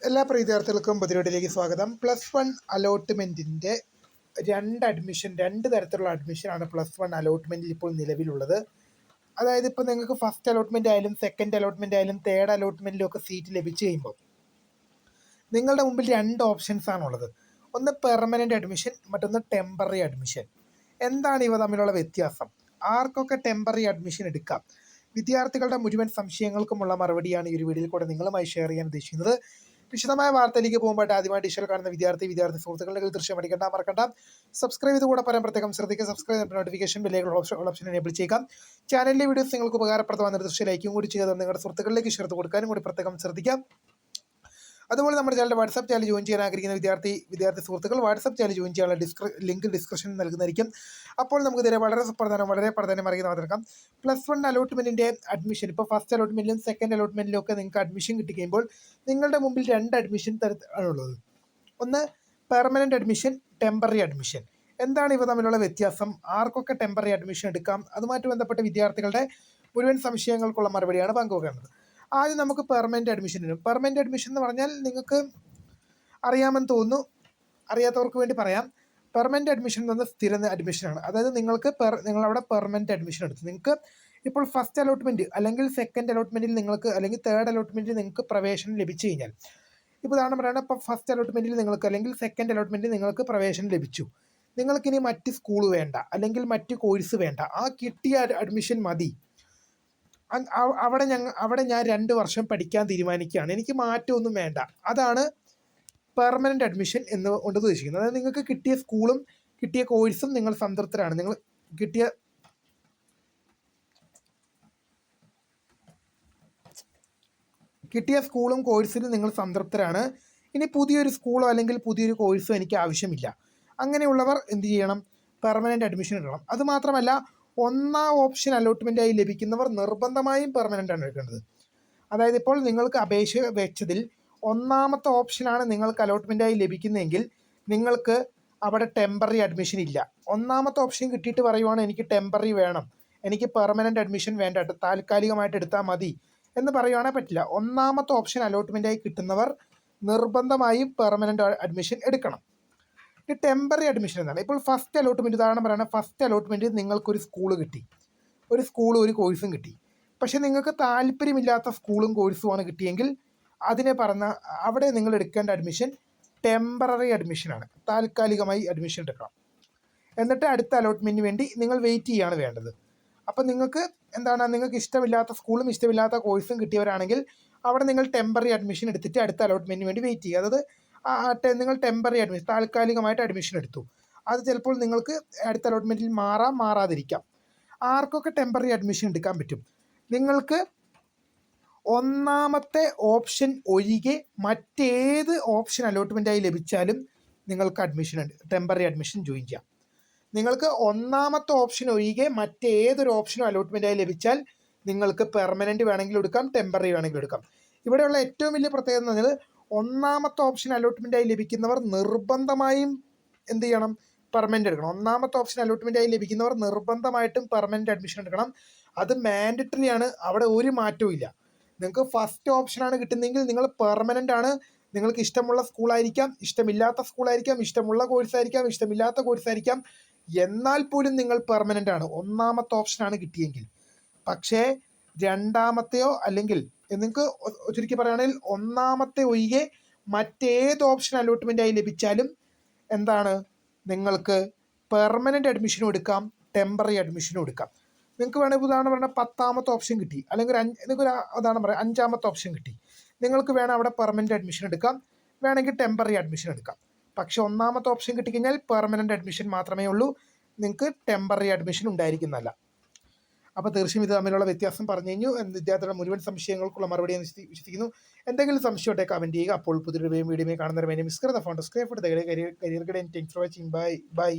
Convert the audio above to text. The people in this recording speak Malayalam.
എല്ലാ പ്രിയ വിദ്യാർത്ഥികൾക്കും പുതിയതിലേക്ക് സ്വാഗതം. +1 അലോട്ട്മെൻറ്റിൻ്റെ രണ്ട് തരത്തിലുള്ള അഡ്മിഷനാണ് +1 അലോട്ട്മെൻറ്റിൽ ഇപ്പോൾ നിലവിലുള്ളത്. അതായത് ഇപ്പോൾ നിങ്ങൾക്ക് ഫസ്റ്റ് അലോട്ട്മെൻ്റ് ആയാലും സെക്കൻഡ് അലോട്ട്മെൻ്റ് ആയാലും തേർഡ് അലോട്ട്മെൻറ്റിലും ഒക്കെ സീറ്റ് ലഭിച്ചു കഴിയുമ്പോൾ നിങ്ങളുടെ മുമ്പിൽ രണ്ട് ഓപ്ഷൻസ് ആണുള്ളത്. ഒന്ന് പെർമനൻ്റ് അഡ്മിഷൻ, മറ്റൊന്ന് ടെമ്പററി അഡ്മിഷൻ. എന്താണ് ഇവ തമ്മിലുള്ള വ്യത്യാസം? ആർക്കൊക്കെ ടെമ്പററി അഡ്മിഷൻ എടുക്കാം? വിദ്യാർത്ഥികളുടെ മുഴുവൻ സംശയങ്ങൾക്കുമുള്ള മറുപടിയാണ് ഈ ഒരു വീഡിയോയിൽ കൂടെ നിങ്ങളുമായി ഷെയർ ചെയ്യാൻ ഉദ്ദേശിക്കുന്നത്. വിശദമായ വാർത്തയിലേക്ക് പോകുമ്പോൾ ആദ്യമായി ഡിജിറ്റൽ കാണുന്ന വിദ്യാർത്ഥി സുഹൃത്തുക്കളുടെ ദൃശ്യം അടിക്കേണ്ട മറക്കണ്ട. സബ്സ്ക്രൈബ് ചെയ്ത് കൂടെ പറയാൻ പ്രത്യേകം ശ്രദ്ധിക്കുക. സബ്സ്ക്രൈബ് നോട്ടിഫിക്കേഷൻ ബെല്ലുകൾ ഓപ്ഷൻ എനേബിൾ ചെയ്യുക. ചാനലിലെ വീഡിയോസ് നിങ്ങൾക്ക് ഉപകാരപ്രദമായ ദൃശ്യം ലൈക്കും കൂടി ചെയ്ത് നിങ്ങളുടെ സുഹൃത്തുക്കളിലേക്ക് ഷെയർ കൊടുക്കാനും കൂടി പ്രത്യേകം ശ്രദ്ധിക്കാം. അതുപോലെ നമ്മുടെ ചാനൽ വാട്സാപ്പ് ചാനൽ ജോയിൻ ചെയ്യാൻ ആഗ്രഹിക്കുന്ന വിദ്യാർത്ഥി സുഹൃത്തുക്കൾ വാട്സാപ്പ് ചാനൽ ജോയിൻ ചെയ്യാനുള്ള ലിങ്ക് ഡിസ്ക്രിപ്ഷനിൽ നൽകുന്നതായിരിക്കും. അപ്പോൾ നമുക്ക് ഇതിനെ വളരെ പ്രാധാന്യം അറിയുന്ന നടക്കാം. +1 അലോട്ട്മെൻറ്റിൻ്റെ അഡ്മിഷൻ ഇപ്പോൾ ഫസ്റ്റ് അലോട്ട്മെൻറ്റിലും സെക്കൻഡ് അലോട്ട്മെൻറ്റിലും ഒക്കെ നിങ്ങൾക്ക് അഡ്മിഷൻ കിട്ടിക്കഴിയുമ്പോൾ നിങ്ങളുടെ മുമ്പിൽ രണ്ട് അഡ്മിഷൻ ആണുള്ളത്. ഒന്ന് പെർമനൻ്റ് അഡ്മിഷൻ, ടെമ്പററി അഡ്മിഷൻ. എന്താണ് ഇവ തമ്മിലുള്ള വ്യത്യാസം? ആർക്കൊക്കെ ടെമ്പററി അഡ്മിഷൻ എടുക്കാം? അതുമായിട്ട് ബന്ധപ്പെട്ട വിദ്യാർത്ഥികളുടെ മുഴുവൻ സംശയങ്ങൾക്കുള്ള മറുപടിയാണ് പങ്കുവെക്കേണ്ടത്. ആദ്യം നമുക്ക് പെർമനൻ്റ് അഡ്മിഷൻ വരും. പെർമനൻ്റ് അഡ്മിഷൻ എന്ന് പറഞ്ഞാൽ നിങ്ങൾക്ക് അറിയാമെന്ന് തോന്നുന്നു. അറിയാത്തവർക്ക് വേണ്ടി പറയാം. പെർമനൻ്റ് അഡ്മിഷൻ എന്നത് സ്ഥിര അഡ്മിഷനാണ്. അതായത് നിങ്ങളവിടെ പെർമനൻ്റ് അഡ്മിഷൻ എടുത്തു. നിങ്ങൾക്ക് ഇപ്പോൾ ഫസ്റ്റ് അലോട്ട്മെൻറ്റ് അല്ലെങ്കിൽ സെക്കൻഡ് അലോട്ട്മെൻറ്റിൽ നിങ്ങൾക്ക് അല്ലെങ്കിൽ തേർഡ് അലോട്ട്മെൻറ്റിൽ നിങ്ങൾക്ക് പ്രവേശനം ലഭിച്ചു കഴിഞ്ഞാൽ, ഇപ്പോൾ ഉദാഹരണം പറയുകയാണെങ്കിൽ ഇപ്പോൾ ഫസ്റ്റ് അലോട്ട്മെൻറ്റിൽ നിങ്ങൾക്ക് അല്ലെങ്കിൽ സെക്കൻഡ് അലോട്ട്മെൻറ്റിൽ നിങ്ങൾക്ക് പ്രവേശനം ലഭിച്ചു. നിങ്ങൾക്കിനി മറ്റ് സ്കൂൾ വേണ്ട അല്ലെങ്കിൽ മറ്റ് കോഴ്സ് വേണ്ട. ആ കിട്ടിയ അഡ്മിഷൻ മതി. അവിടെ ഞാൻ 2 വർഷം പഠിക്കാൻ തീരുമാനിക്കുകയാണ്, എനിക്ക് മാറ്റമൊന്നും വേണ്ട. അതാണ് പെർമനൻ്റ് അഡ്മിഷൻ എന്ന് കൊണ്ട് ഉദ്ദേശിക്കുന്നത്. അതായത് നിങ്ങൾക്ക് കിട്ടിയ സ്കൂളും കിട്ടിയ കോഴ്സും നിങ്ങൾ സംതൃപ്തരാണ്. നിങ്ങൾ കിട്ടിയ സ്കൂളും കോഴ്സിലും നിങ്ങൾ സംതൃപ്തരാണ്. ഇനി പുതിയൊരു സ്കൂളോ അല്ലെങ്കിൽ പുതിയൊരു കോഴ്സോ എനിക്ക് ആവശ്യമില്ല. അങ്ങനെയുള്ളവർ എന്ത് ചെയ്യണം? പെർമനൻ്റ് അഡ്മിഷൻ എടുക്കണം. അതുമാത്രമല്ല, ഒന്നാം ഓപ്ഷൻ അലോട്ട്മെൻറ്റായി ലഭിക്കുന്നവർ നിർബന്ധമായും പെർമനൻ്റ് ആണ് എടുക്കേണ്ടത്. അതായത് ഇപ്പോൾ നിങ്ങൾക്ക് അപേക്ഷ വെച്ചതിൽ ഒന്നാമത്തെ ഓപ്ഷനാണ് നിങ്ങൾക്ക് അലോട്ട്മെൻറ്റായി ലഭിക്കുന്നതെങ്കിൽ നിങ്ങൾക്ക് അവിടെ ടെമ്പററി അഡ്മിഷൻ ഇല്ല. ഒന്നാമത്തെ ഓപ്ഷൻ കിട്ടിയിട്ട് പറയുവാണ് എനിക്ക് ടെമ്പററി വേണം, എനിക്ക് പെർമനൻ്റ് അഡ്മിഷൻ വേണ്ട, താൽക്കാലികമായിട്ട് എടുത്താൽ മതി എന്ന് പറയുവാണെങ്കിൽ പറ്റില്ല. ഒന്നാമത്തെ ഓപ്ഷൻ അലോട്ട്മെൻറ്റായി കിട്ടുന്നവർ നിർബന്ധമായും പെർമനൻ്റ് അഡ്മിഷൻ എടുക്കണം. ഈ ടെമ്പററി അഡ്മിഷൻ എന്നാണ്. ഇപ്പോൾ ഫസ്റ്റ് അലോട്ട്മെൻറ്റ് ഉദാഹരണം പറയുകയാണെങ്കിൽ ഫസ്റ്റ് അലോട്ട്മെൻറ്റ് നിങ്ങൾക്കൊരു സ്കൂൾ കിട്ടി, ഒരു കോഴ്സും കിട്ടി. പക്ഷേ നിങ്ങൾക്ക് താല്പര്യമില്ലാത്ത സ്കൂളും കോഴ്സുമാണ് കിട്ടിയെങ്കിൽ അവിടെ നിങ്ങൾ എടുക്കേണ്ട അഡ്മിഷൻ ടെമ്പററി അഡ്മിഷനാണ്. താൽക്കാലികമായി അഡ്മിഷൻ എടുക്കണം. എന്നിട്ട് അടുത്ത അലോട്ട്മെൻറ്റിന് വേണ്ടി നിങ്ങൾ വെയിറ്റ് ചെയ്യുകയാണ് വേണ്ടത്. അപ്പോൾ നിങ്ങൾക്ക് ഇഷ്ടമില്ലാത്ത സ്കൂളും ഇഷ്ടമില്ലാത്ത കോഴ്സും കിട്ടിയവരാണെങ്കിൽ അവിടെ നിങ്ങൾ ടെമ്പററി അഡ്മിഷൻ എടുത്തിട്ട് അടുത്ത അലോട്ട്മെൻറ്റിന് വേണ്ടി വെയിറ്റ് ചെയ്യുക. അതായത് നിങ്ങൾ ടെമ്പററി അഡ്മിഷൻ താൽക്കാലികമായിട്ട് അഡ്മിഷൻ എടുത്തു. അത് ചിലപ്പോൾ നിങ്ങൾക്ക് അടുത്ത അലോട്ട്മെൻറ്റിൽ മാറാതിരിക്കാം. ആർക്കൊക്കെ ടെമ്പററി അഡ്മിഷൻ എടുക്കാൻ പറ്റും? നിങ്ങൾക്ക് ഒന്നാമത്തെ ഓപ്ഷൻ ഒഴികെ മറ്റേത് ഓപ്ഷൻ അലോട്ട്മെൻറ്റായി ലഭിച്ചാലും നിങ്ങൾക്ക് ടെമ്പററി അഡ്മിഷൻ ജോയിൻ ചെയ്യാം. നിങ്ങൾക്ക് ഒന്നാമത്തെ ഓപ്ഷൻ ഒഴികെ മറ്റേതൊരു ഓപ്ഷനും അലോട്ട്മെൻറ്റായി ലഭിച്ചാൽ നിങ്ങൾക്ക് പെർമനൻ്റ് വേണമെങ്കിലും എടുക്കാം, ടെമ്പററി വേണമെങ്കിലും എടുക്കാം. ഇവിടെയുള്ള ഏറ്റവും വലിയ പ്രത്യേകത എന്ന് പറഞ്ഞാൽ ഒന്നാമത്തെ ഓപ്ഷൻ അലോട്ട്മെൻറ്റായി ലഭിക്കുന്നവർ നിർബന്ധമായും എന്ത് ചെയ്യണം? പെർമനൻ്റ് എടുക്കണം. ഒന്നാമത്തെ ഓപ്ഷൻ അലോട്ട്മെൻറ്റായി ലഭിക്കുന്നവർ നിർബന്ധമായിട്ടും പെർമനൻ്റ് അഡ്മിഷൻ എടുക്കണം. അത് മാൻഡറ്ററി ആണ്. അവിടെ ഒരു മാറ്റവും ഇല്ല. നിങ്ങൾക്ക് ഫസ്റ്റ് ഓപ്ഷനാണ് കിട്ടുന്നതെങ്കിൽ നിങ്ങൾ പെർമനൻ്റ് ആണ്. നിങ്ങൾക്ക് ഇഷ്ടമുള്ള സ്കൂളായിരിക്കാം, ഇഷ്ടമില്ലാത്ത സ്കൂളായിരിക്കാം, ഇഷ്ടമുള്ള കോഴ്സായിരിക്കാം, ഇഷ്ടമില്ലാത്ത കോഴ്സായിരിക്കാം. എന്നാൽ പോലും നിങ്ങൾ പെർമനൻ്റ് ആണ്, ഒന്നാമത്തെ ഓപ്ഷനാണ് കിട്ടിയെങ്കിൽ. പക്ഷേ രണ്ടാമത്തെയോ അല്ലെങ്കിൽ നിങ്ങൾക്ക് ചുരുക്കി പറയുകയാണെങ്കിൽ ഒന്നാമത്തെ ഒഴികെ മറ്റേത് ഓപ്ഷൻ അലോട്ട്മെൻറ്റായി ലഭിച്ചാലും നിങ്ങൾക്ക് പെർമനൻ്റ് അഡ്മിഷനും എടുക്കാം, ടെമ്പററി അഡ്മിഷനും എടുക്കാം. നിങ്ങൾക്ക് വേണമെങ്കിൽ ഉദാഹരണം പറഞ്ഞാൽ 10ാമത്തെ ഓപ്ഷൻ കിട്ടി, അല്ലെങ്കിൽ നിങ്ങൾക്കൊരു ഉദാഹരണം പറയാം 5ാമത്തെ ഓപ്ഷൻ കിട്ടി. നിങ്ങൾക്ക് വേണം അവിടെ പെർമനൻ്റ് അഡ്മിഷൻ എടുക്കാം, വേണമെങ്കിൽ ടെമ്പററി അഡ്മിഷൻ എടുക്കാം. പക്ഷേ ഒന്നാമത്തെ ഓപ്ഷൻ കിട്ടിക്കഴിഞ്ഞാൽ പെർമനൻ്റ് അഡ്മിഷൻ മാത്രമേ ഉള്ളൂ, നിങ്ങൾക്ക് ടെമ്പററി അഡ്മിഷൻ ഉണ്ടായിരിക്കുന്നതല്ല. അപ്പോൾ തീർച്ചയായും ഇത് തമ്മിലുള്ള വ്യത്യാസം പറഞ്ഞു കഴിഞ്ഞു. വിദ്യാർത്ഥികളുടെ മുഴുവൻ സംശയങ്ങൾക്കുള്ള മറുപടി ഞാൻ വിശ്വസിക്കുന്നു. എന്തെങ്കിലും സംശയം ഉണ്ടെങ്കിൽ കമൻറ്റ് ചെയ്യുക. അപ്പോൾ പുതിയൊരു വീഡിയോ കാണുന്നവരെ മിസ് കരുത ഫോൺ subscribe career guidance. Thanks for watching. By.